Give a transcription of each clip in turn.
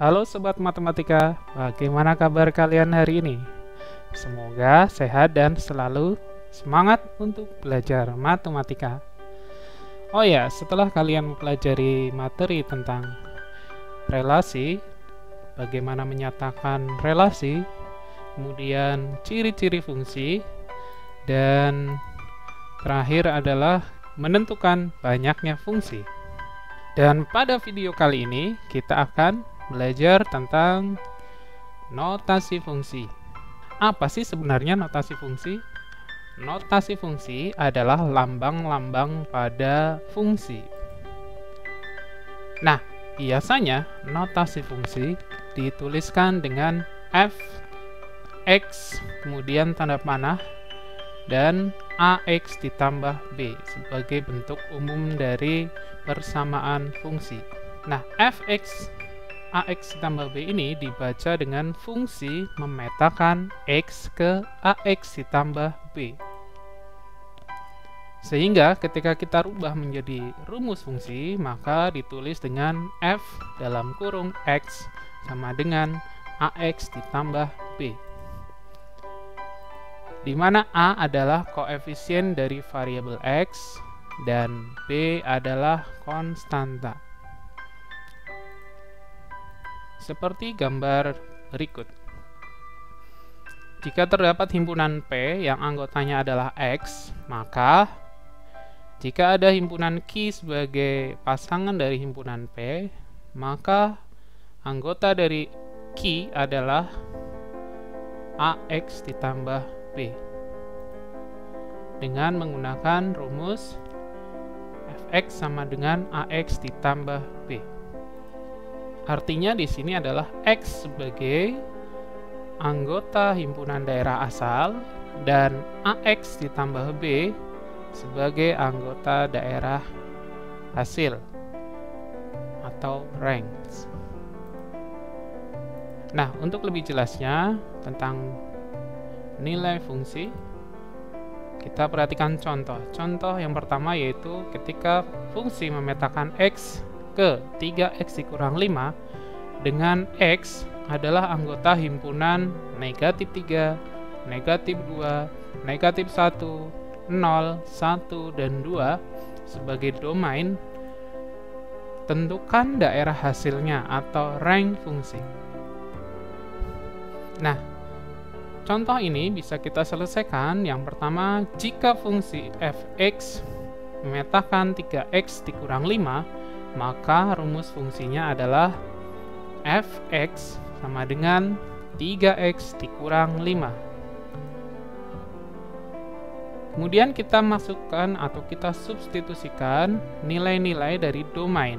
Halo Sobat Matematika, bagaimana kabar kalian hari ini? Semoga sehat dan selalu semangat untuk belajar matematika. Oh ya, setelah kalian mempelajari materi tentang relasi, bagaimana menyatakan relasi, kemudian ciri-ciri fungsi, dan terakhir adalah menentukan banyaknya fungsi. Dan pada video kali ini kita akan belajar tentang notasi fungsi. Apa sih sebenarnya notasi fungsi? Notasi fungsi adalah lambang-lambang pada fungsi. Nah, biasanya notasi fungsi dituliskan dengan f, x, kemudian tanda panah, dan ax ditambah b sebagai bentuk umum dari persamaan fungsi. Nah, fx ax ditambah b ini dibaca dengan fungsi memetakan x ke ax ditambah b. Sehingga ketika kita rubah menjadi rumus fungsi, maka ditulis dengan f dalam kurung x sama dengan ax ditambah b. Di mana a adalah koefisien dari variabel x dan b adalah konstanta. Seperti gambar berikut. Jika terdapat himpunan P yang anggotanya adalah X, maka jika ada himpunan Q sebagai pasangan dari himpunan P, maka anggota dari Q adalah AX ditambah B. Dengan menggunakan rumus Fx sama dengan AX ditambah B. Artinya di sini adalah X sebagai anggota himpunan daerah asal dan AX ditambah B sebagai anggota daerah hasil atau range. Nah, untuk lebih jelasnya tentang nilai fungsi, kita perhatikan contoh. Contoh yang pertama yaitu ketika fungsi memetakan X ke 3x dikurang 5 dengan x adalah anggota himpunan negatif 3, negatif 2, negatif 1, 0, 1, dan 2 sebagai domain, tentukan daerah hasilnya atau range fungsi. Nah, contoh ini bisa kita selesaikan. Yang pertama, jika fungsi fx memetakan 3x dikurang 5, maka rumus fungsinya adalah fx sama dengan 3x dikurang 5. Kemudian kita masukkan atau kita substitusikan nilai-nilai dari domain.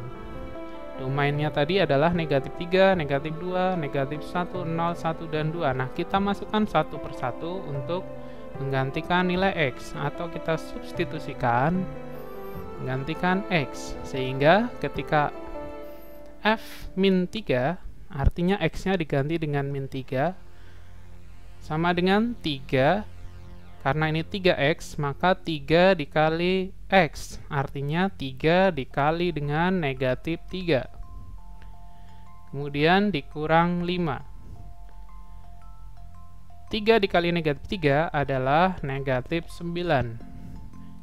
Domainnya tadi adalah negatif 3, negatif 2, negatif 1, 0, 1, dan 2. Nah, kita masukkan satu persatu untuk menggantikan nilai x, atau kita substitusikan menggantikan x, sehingga ketika f min 3 artinya x nya diganti dengan min 3 sama dengan 3. Karena ini 3x, maka 3 dikali x artinya 3 dikali dengan negatif 3, kemudian dikurang 5. 3 dikali negatif 3 adalah negatif 9.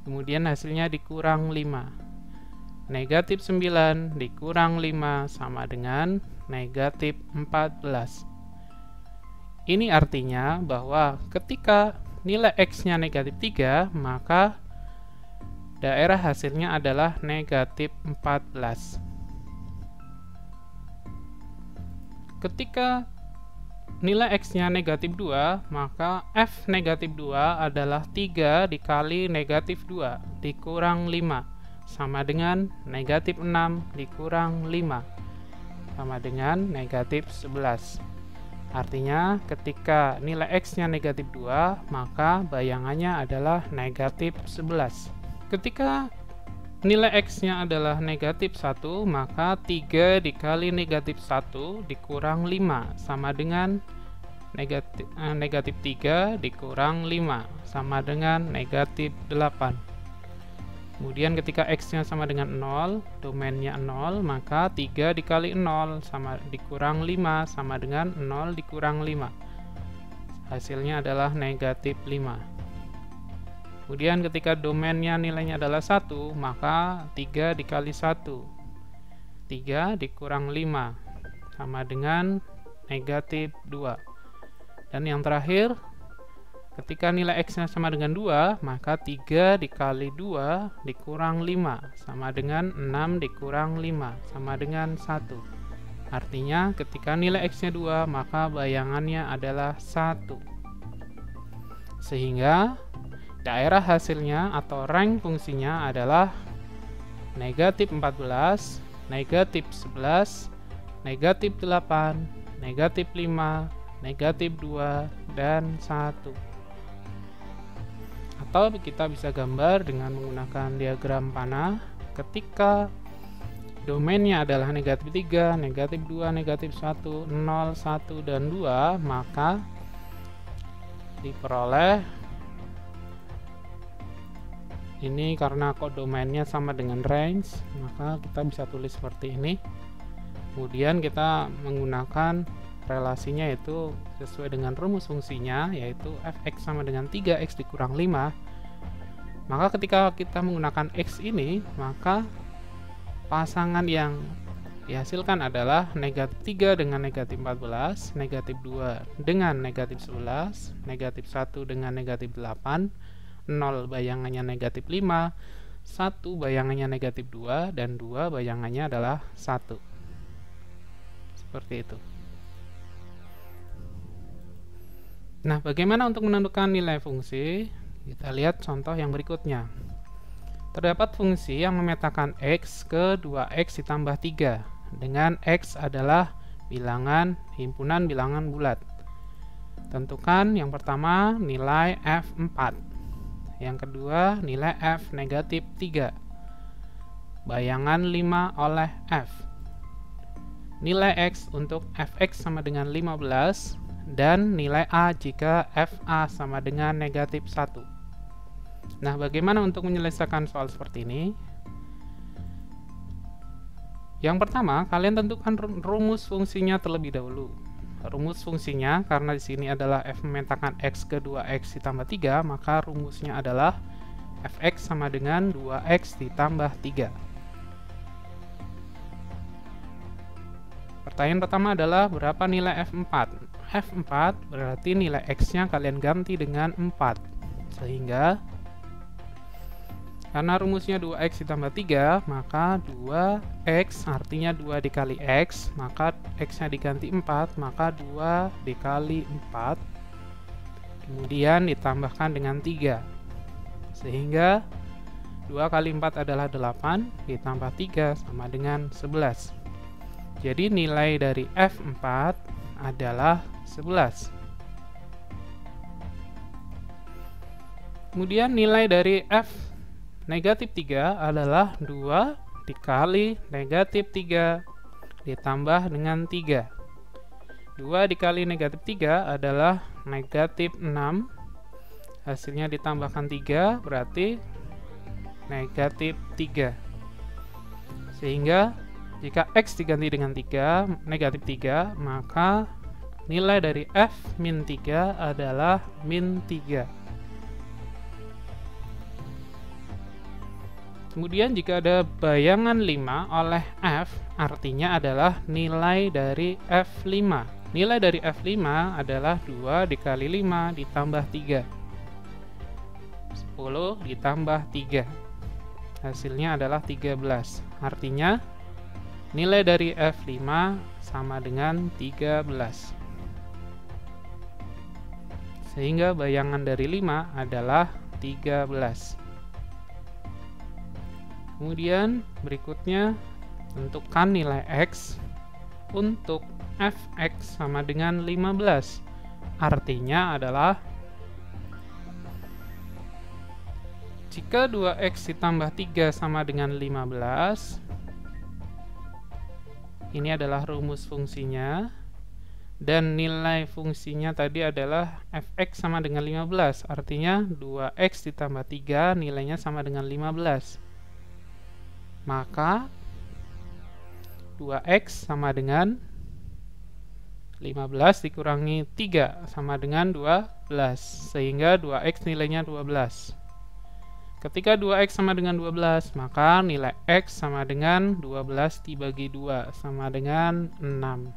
Kemudian hasilnya dikurang 5. Negatif 9 dikurang 5 sama dengan negatif 14. Ini artinya bahwa ketika nilai x-nya negatif 3, maka daerah hasilnya adalah negatif 14. Ketika nilai x-nya negatif 2, maka f negatif 2 adalah 3 dikali negatif 2 dikurang 5 sama dengan negatif 6 dikurang 5 sama dengan negatif 11. Artinya ketika nilai x-nya negatif 2, maka bayangannya adalah negatif 11. Ketika nilai x-nya adalah negatif 1, maka 3 dikali negatif 1 dikurang 5 sama dengan negatif 3 dikurang 5 sama dengan negatif 8. Kemudian ketika X-nya sama dengan 0, domainnya 0, maka 3 dikali 0 sama dikurang 5 sama dengan 0 dikurang 5. Hasilnya adalah negatif 5. Kemudian ketika domainnya nilainya adalah 1, maka 3 dikali 1. 3 dikurang 5 sama dengan negatif 2. Dan yang terakhir, ketika nilai X-nya sama dengan 2, maka 3 dikali 2 dikurang 5 sama dengan 6 dikurang 5 sama dengan 1. Artinya ketika nilai X-nya 2, maka bayangannya adalah 1. Sehingga daerah hasilnya atau rank fungsinya adalah negatif 14, negatif 11, negatif 8, negatif 5, negatif 2, dan 1. Atau kita bisa gambar dengan menggunakan diagram panah. Ketika domainnya adalah negatif 3, negatif 2, negatif 1, 0, 1, dan 2, maka diperoleh ini karena kok domainnya sama dengan range, maka kita bisa tulis seperti ini. Kemudian kita menggunakan relasinya yaitu sesuai dengan rumus fungsinya, yaitu fx sama dengan 3x dikurang 5. Maka ketika kita menggunakan x ini, maka pasangan yang dihasilkan adalah negatif 3 dengan negatif 14, negatif 2 dengan negatif 11, negatif 1 dengan negatif 8, 0 bayangannya negatif 5, 1 bayangannya negatif 2, dan 2 bayangannya adalah 1. Seperti itu. Nah, bagaimana untuk menentukan nilai fungsi? Kita lihat contoh yang berikutnya. Terdapat fungsi yang memetakan X ke 2X ditambah 3, dengan X adalah bilangan himpunan bilangan bulat. Tentukan yang pertama nilai F4, yang kedua nilai F negatif 3, bayangan 5 oleh F. Nilai X untuk Fx sama dengan 15, dan nilai A jika FA sama dengan negatif 1. Nah, bagaimana untuk menyelesaikan soal seperti ini? Yang pertama, kalian tentukan rumus fungsinya terlebih dahulu. Rumus fungsinya, karena di sini adalah F memetakan X ke 2X ditambah 3, maka rumusnya adalah Fx sama dengan 2X ditambah 3. Pertanyaan pertama adalah berapa nilai F4? F4 berarti nilai X-nya kalian ganti dengan 4. Sehingga karena rumusnya 2X ditambah 3, maka 2X artinya 2 dikali X, maka X-nya diganti 4, maka 2 dikali 4, kemudian ditambahkan dengan 3. Sehingga 2 kali 4 adalah 8, ditambah 3 sama dengan 11. Jadi nilai dari F4 adalah 11. Kemudian nilai dari F negatif 3 adalah 2 dikali negatif 3 ditambah dengan 3. 2 dikali negatif 3 adalah negatif 6. Hasilnya ditambahkan 3 berarti negatif 3. Sehingga jika X diganti dengan 3, negatif 3, maka nilai dari F min 3 adalah min 3. Kemudian jika ada bayangan 5 oleh F, artinya adalah nilai dari F5. Nilai dari F5 adalah 2 dikali 5 ditambah 3. 10 ditambah 3. Hasilnya adalah 13. Artinya nilai dari F5 sama dengan 13. Sehingga bayangan dari 5 adalah 13. Kemudian berikutnya tentukan nilai X untuk Fx sama dengan 15. Artinya adalah jika 2X ditambah 3 sama dengan 15, ini adalah rumus fungsinya, dan nilai fungsinya tadi adalah Fx sama dengan 15, artinya 2X ditambah 3 nilainya sama dengan 15. maka 2X sama dengan 15 dikurangi 3 sama dengan 12, sehingga 2X nilainya 12. Ketika 2X sama dengan 12, maka nilai X sama dengan 12 dibagi 2 sama dengan 6.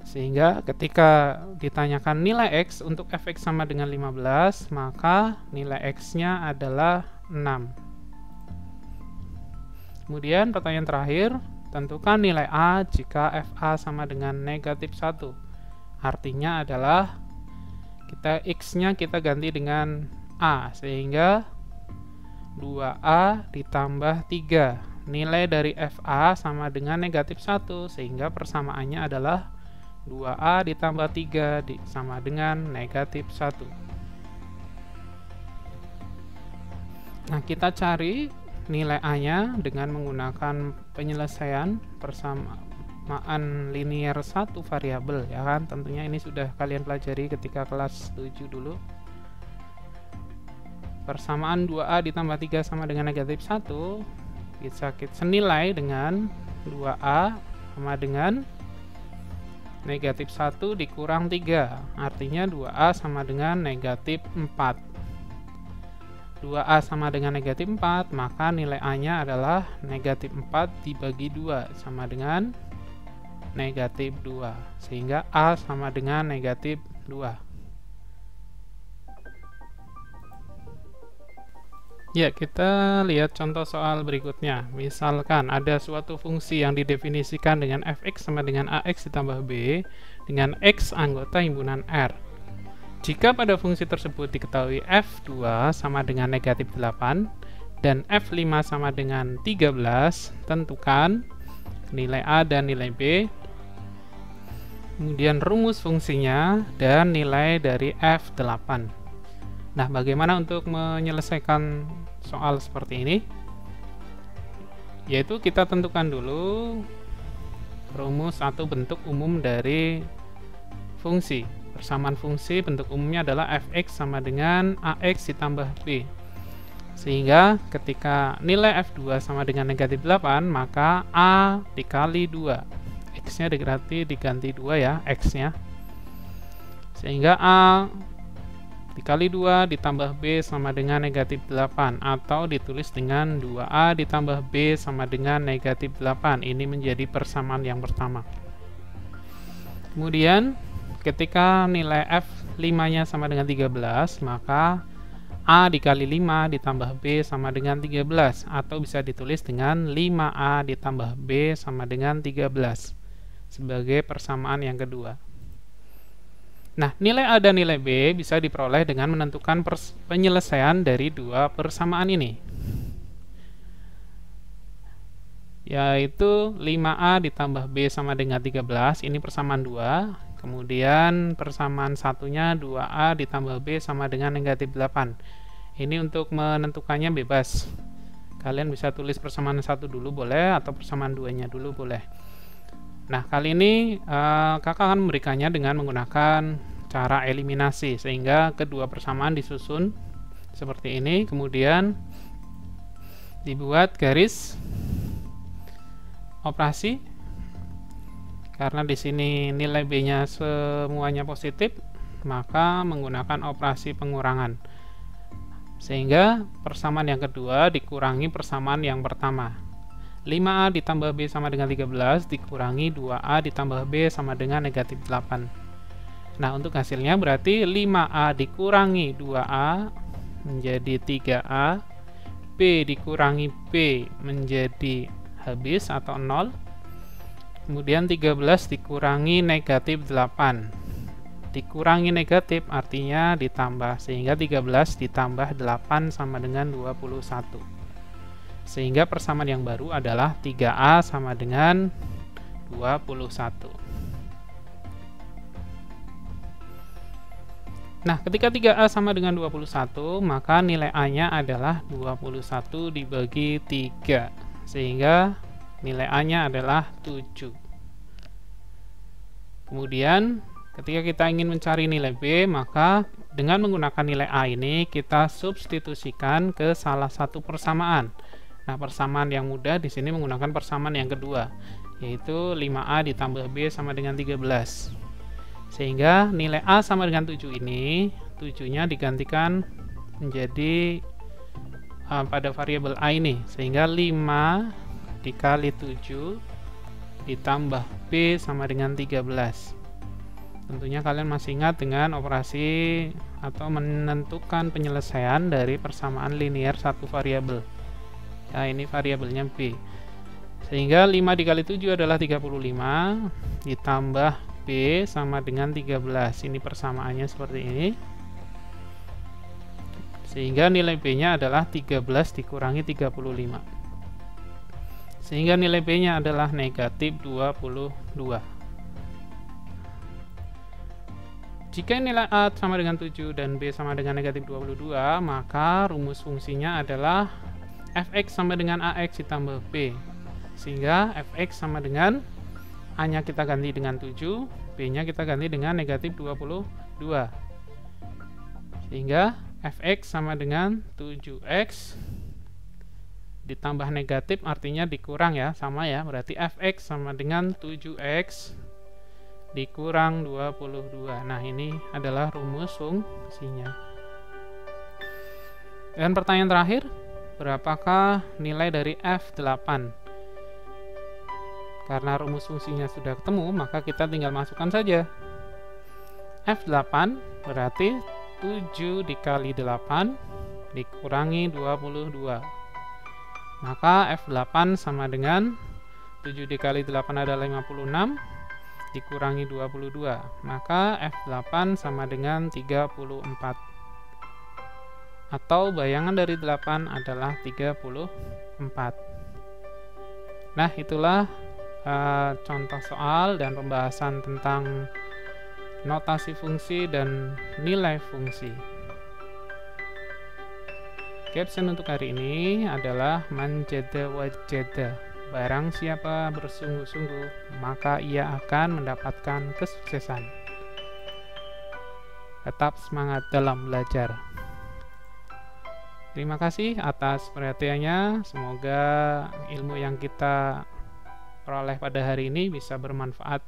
Sehingga ketika ditanyakan nilai X untuk fx sama dengan 15, maka nilai X-nya adalah 6. Kemudian pertanyaan terakhir, tentukan nilai A jika FA sama dengan negatif 1. Artinya adalah X-nya kita ganti dengan A, sehingga 2A ditambah 3. Nilai dari FA sama dengan negatif 1, sehingga persamaannya adalah 2A ditambah 3 sama dengan negatif 1. Nah, kita cari nilai A-nya dengan menggunakan penyelesaian persamaan linear satu variabel, ya kan? Tentunya ini sudah kalian pelajari ketika kelas 7 dulu. Persamaan 2A ditambah 3 sama dengan negatif 1 bisa kita senilai dengan 2A sama dengan negatif 1 dikurang 3, artinya 2A sama dengan negatif 4. 2A sama dengan negatif 4, maka nilai A-nya adalah negatif 4 dibagi 2 sama dengan negatif 2, sehingga A sama dengan negatif 2. Ya, kita lihat contoh soal berikutnya. Misalkan ada suatu fungsi yang didefinisikan dengan fx sama dengan ax ditambah b dengan x anggota himpunan R. Jika pada fungsi tersebut diketahui f2 sama dengan negatif 8 dan f5 sama dengan 13, tentukan nilai A dan nilai B, kemudian rumus fungsinya dan nilai dari f8. Nah, bagaimana untuk menyelesaikan soal seperti ini? Yaitu kita tentukan dulu rumus atau bentuk umum dari fungsi. Persamaan fungsi bentuk umumnya adalah fx sama dengan ax ditambah b. Sehingga ketika nilai f2 sama dengan negatif 8, maka a dikali 2. X-nya diganti 2 ya, x-nya. Sehingga a dikali 2 ditambah B sama dengan negatif 8, atau ditulis dengan 2A ditambah B sama dengan negatif 8. Ini menjadi persamaan yang pertama. Kemudian ketika nilai F5 nya sama dengan 13, maka A dikali 5 ditambah B sama dengan 13, atau bisa ditulis dengan 5A ditambah B sama dengan 13 sebagai persamaan yang kedua. Nah, nilai A dan nilai B bisa diperoleh dengan menentukan penyelesaian dari dua persamaan ini, yaitu 5A ditambah B sama dengan 13, ini persamaan 2. Kemudian persamaan satunya 2A ditambah B sama dengan negatif 8. Ini untuk menentukannya bebas. Kalian bisa tulis persamaan 1 dulu boleh, atau persamaan 2-nya dulu boleh. Nah, kali ini kakak akan memberikannya dengan menggunakan cara eliminasi, sehingga kedua persamaan disusun seperti ini, kemudian dibuat garis operasi. Karena di sini nilai B-nya semuanya positif, maka menggunakan operasi pengurangan, sehingga persamaan yang kedua dikurangi persamaan yang pertama. 5A ditambah B sama dengan 13 dikurangi 2A ditambah B sama dengan negatif 8. Nah, untuk hasilnya berarti 5A dikurangi 2A menjadi 3A, B dikurangi B menjadi habis atau 0, kemudian 13 dikurangi negatif 8. Dikurangi negatif artinya ditambah, sehingga 13 ditambah 8 sama dengan 21. Sehingga persamaan yang baru adalah 3A sama dengan 21. Nah, ketika 3A sama dengan 21, maka nilai A-nya adalah 21 dibagi 3. Sehingga nilai A-nya adalah 7. Kemudian, ketika kita ingin mencari nilai B, maka dengan menggunakan nilai A ini, kita substitusikan ke salah satu persamaan. Nah, persamaan yang mudah di sini menggunakan persamaan yang kedua, yaitu 5A ditambah B sama dengan 13. Sehingga nilai A sama dengan 7 ini, 7-nya digantikan menjadi pada variabel A ini, sehingga 5 dikali 7 ditambah B sama dengan 13. Tentunya kalian masih ingat dengan operasi atau menentukan penyelesaian dari persamaan linear satu variabel. Nah, ini variabelnya B. Sehingga 5 dikali 7 adalah 35 ditambah B sama dengan 13. Ini persamaannya seperti ini. Sehingga nilai B-nya adalah 13 dikurangi 35. Sehingga nilai B-nya adalah negatif 22. Jika nilai A sama dengan 7 dan B sama dengan negatif 22, maka rumus fungsinya adalah fx sama dengan ax ditambah b. Sehingga fx sama dengan A-nya kita ganti dengan 7, B-nya kita ganti dengan negatif 22. Sehingga fx sama dengan 7x ditambah negatif, artinya dikurang ya, sama ya, berarti fx sama dengan 7x dikurang 22. Nah, ini adalah rumus fungsinya. Dan pertanyaan terakhir, berapakah nilai dari f8? Karena rumus fungsinya sudah ketemu, maka kita tinggal masukkan saja. f8 berarti 7 dikali 8 dikurangi 22. Maka f8 sama dengan 7 dikali 8 adalah 56 dikurangi 22. Maka f8 sama dengan 34. Atau bayangan dari 8 adalah 34. Nah, itulah contoh soal dan pembahasan tentang notasi fungsi dan nilai fungsi. Caption untuk hari ini adalah man jada wajada. Barang siapa bersungguh-sungguh, maka ia akan mendapatkan kesuksesan. Tetap semangat dalam belajar. Terima kasih atas perhatiannya. Semoga ilmu yang kita peroleh pada hari ini bisa bermanfaat